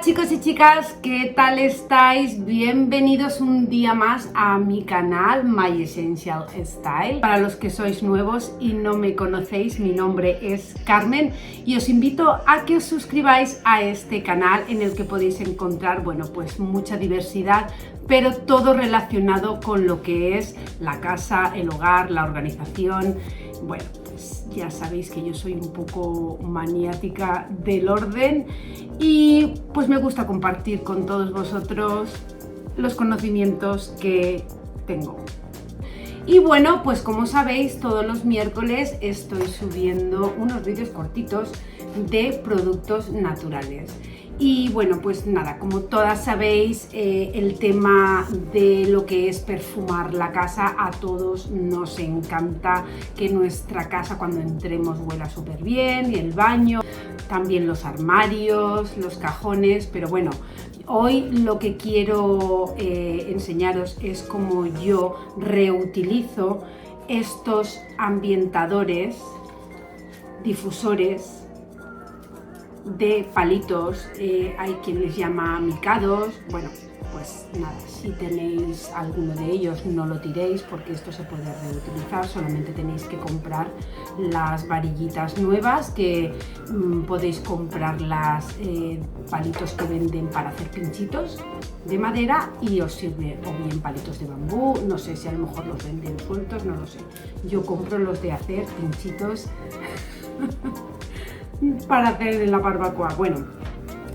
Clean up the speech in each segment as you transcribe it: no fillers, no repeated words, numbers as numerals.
chicos y chicas, ¿qué tal estáis? Bienvenidos un día más a mi canal My Essential Style. Para los que sois nuevos y no me conocéis, mi nombre es Carmen y os invito a que os suscribáis a este canal en el que podéis encontrar, bueno, pues mucha diversidad, pero todo relacionado con lo que es la casa, el hogar, la organización. Bueno, pues ya sabéis que yo soy un poco maniática del orden y pues me gusta compartir con todos vosotros los conocimientos que tengo. Y bueno, pues como sabéis, todos los miércoles estoy subiendo unos vídeos cortitos de productos naturales. Y bueno, pues nada, como todas sabéis, el tema de lo que es perfumar la casa, a todos nos encanta que nuestra casa cuando entremos huela súper bien, y el baño, también los armarios, los cajones, pero bueno, hoy lo que quiero enseñaros es cómo yo reutilizo estos ambientadores, difusores de palitos, hay quien les llama micados. Bueno, pues nada, si tenéis alguno de ellos no lo tiréis porque esto se puede reutilizar, solamente tenéis que comprar las varillitas nuevas que podéis comprar las palitos que venden para hacer pinchitos de madera y os sirve, o bien palitos de bambú, no sé si a lo mejor los venden sueltos, no lo sé, yo compro los de hacer pinchitos para hacer en la barbacoa. Bueno,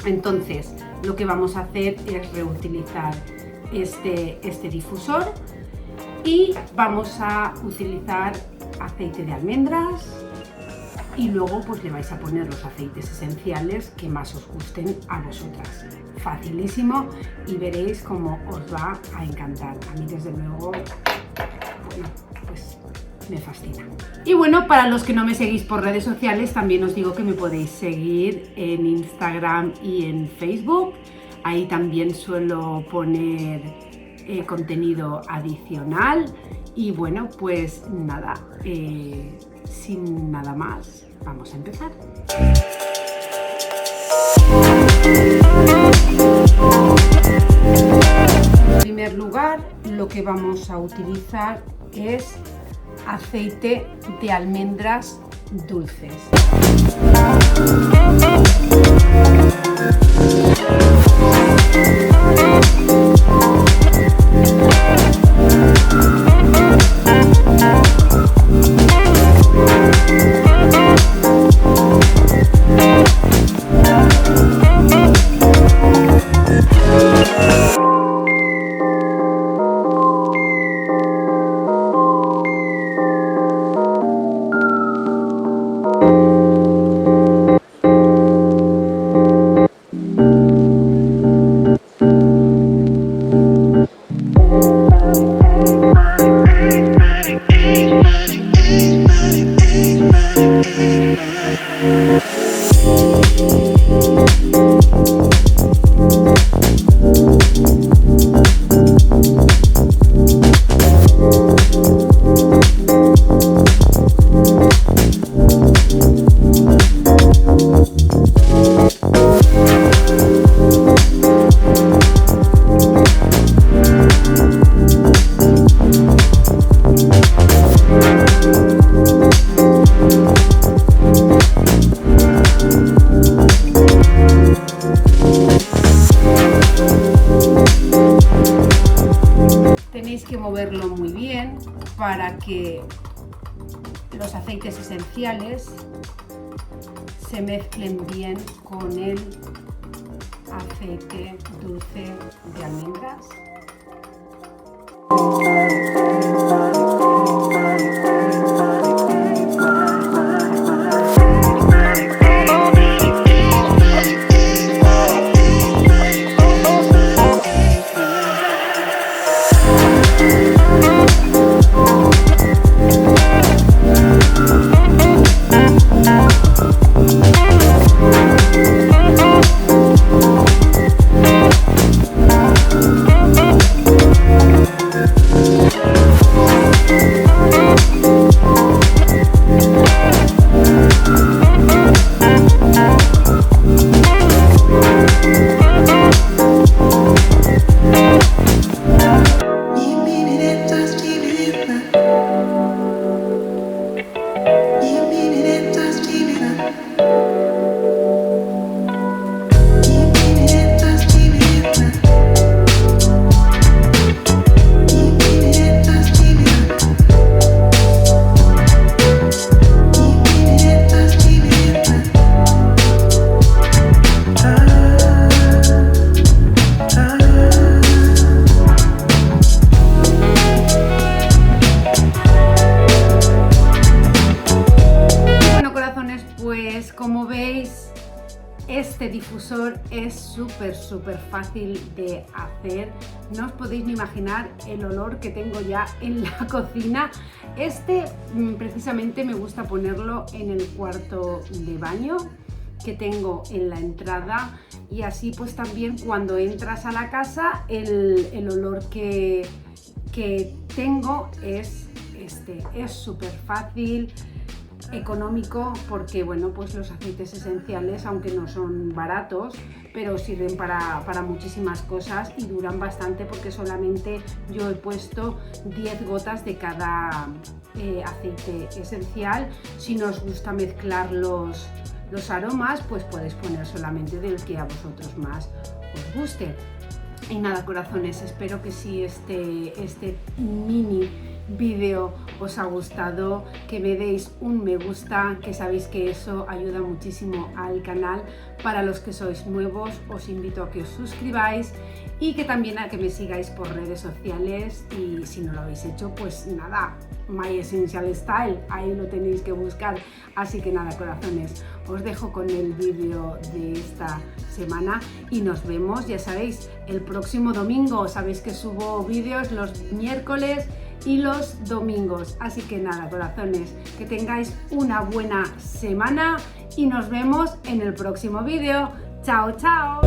entonces lo que vamos a hacer es reutilizar este difusor y vamos a utilizar aceite de almendras y luego pues le vais a poner los aceites esenciales que más os gusten a vosotras. Facilísimo y veréis cómo os va a encantar. A mí desde luego, bueno, pues me fascina. Y bueno, para los que no me seguís por redes sociales, también os digo que me podéis seguir en Instagram y en Facebook. Ahí también suelo poner contenido adicional. Y bueno, pues nada, sin nada más, vamos a empezar. En primer lugar, lo que vamos a utilizar es aceite de almendras dulces. Tenéis que moverlo muy bien para que los aceites esenciales se mezclen bien con el aceite dulce de almendras. Como veis, este difusor es súper fácil de hacer. No os podéis ni imaginar el olor que tengo ya en la cocina. Este precisamente me gusta ponerlo en el cuarto de baño que tengo en la entrada, y así pues también cuando entras a la casa el olor que tengo es este. Es súper fácil, económico, porque bueno, pues los aceites esenciales, aunque no son baratos, pero sirven para muchísimas cosas y duran bastante, porque solamente yo he puesto 10 gotas de cada aceite esencial. Si no os gusta mezclar los aromas, pues podéis poner solamente del que a vosotros más os guste. Y nada, corazones, espero que si este mini vídeo os ha gustado, que me deis un me gusta, que sabéis que eso ayuda muchísimo al canal. Para los que sois nuevos, os invito a que os suscribáis y que también a que me sigáis por redes sociales, y si no lo habéis hecho, pues nada, My Essential Style, ahí lo tenéis que buscar. Así que nada, corazones, os dejo con el vídeo de esta semana y nos vemos, ya sabéis, el próximo domingo. Sabéis que subo vídeos los miércoles y los domingos. Así que nada, corazones, que tengáis una buena semana y nos vemos en el próximo vídeo. ¡Chao, chao!